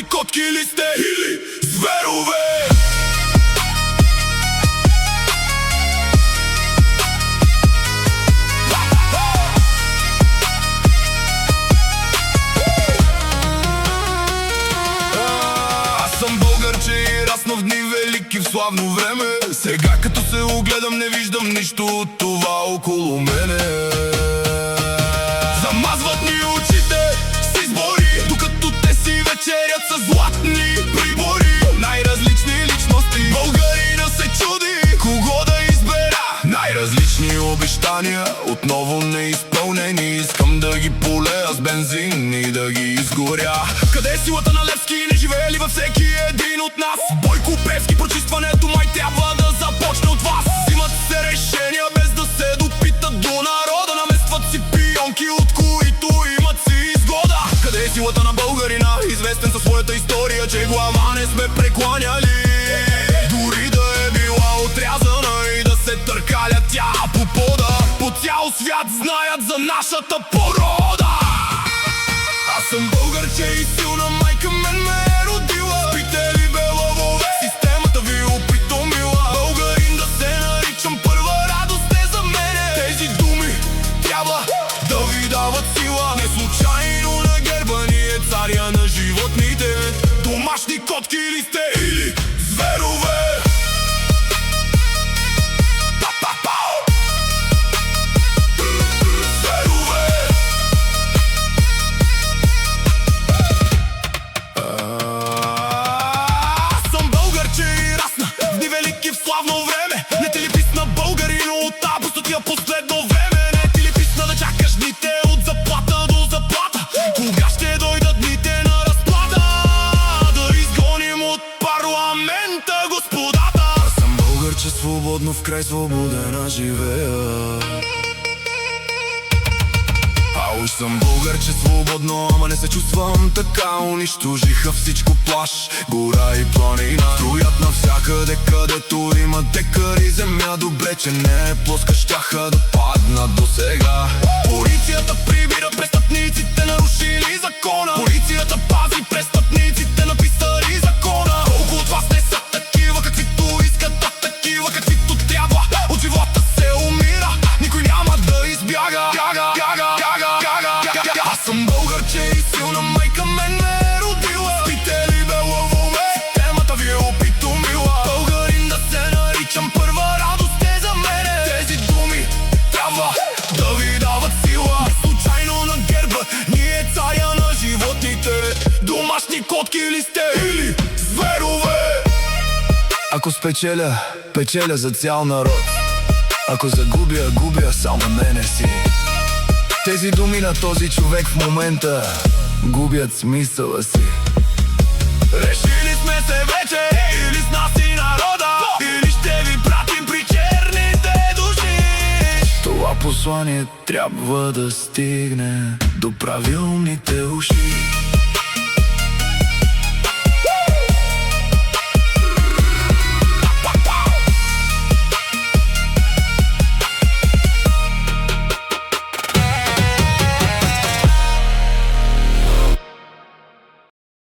котки ли сте или зверове? Аз съм българче и раснал в дни велики в славно време. Сега като се огледам не виждам нищо от това около мене. Замазват ни очите с избори, докато те си вечерят с златни прибори. Най-различни личности, българина се чуди кого да избера. Най-различни обещания, отново неизпълнени. Искам да ги полея с бензин и да ги изгоря. Къде е силата на Левски, не живее ли във всеки един от нас? Бойко Певски, прочистването май трябва да започне от вас. Взимат се решения без да се допитат до народа. Наместват си пионки, от които имат си изгода. Къде е силата на българина, известен със своята история, че глава не сме прекланяли, дори да е била отрязана и да се търкаля тя по пода. По цял свят знаят за нашата порода. Аз съм българче и силна майка мен ме е родила. Спите ли бе лъвове, системата ви опитомила. Българин да се наричам, първа радост е за мене. Тези думи трябва да ви дават сила. Не случайно на герба ни е царя на животните. Домашни котки ли сте или зверове? Славно време, не ти ли писна българино от апостотия последно време? Не ти ли писна да чакаш дните от заплата до заплата? Кога ще дойдат дните на разплата? Да изгоним от парламента господата. Аз съм българче свободно, в край свободена живея. Уж съм българче свободно, ама не се чувствам така. Унищожиха всичко, плаж, гора и планина. Строят навсякъде, където има декари земя. Добре, че не е плоска, щяха да паднат до сега. Полицията прибира престъпниците, нарушили закона. Полицията пази престъпниците, написали закона. Колко от вас не са такива, каквито искат, а такива, каквито трябва. От живота се умира, никой няма да избяга. Аз съм българче и силна майка мен ме е родила. Спите ли бе лъвове, системата ви е опитомила. Българин да се наричам, първа радост е за мене. Тези думи трябва да ви дават сила. Не случайно на герба ни е царя на животните. Домашни котки ли сте или зверове? Ако спечеля, печеля за цял народ. Ако загубя, губя само мене си. Тези думи на този човек в момента губят смисъла си. Решили сме се вече, или с нас и народа, или ще ви пратим при черните души. Това послание трябва да стигне до правилните уши.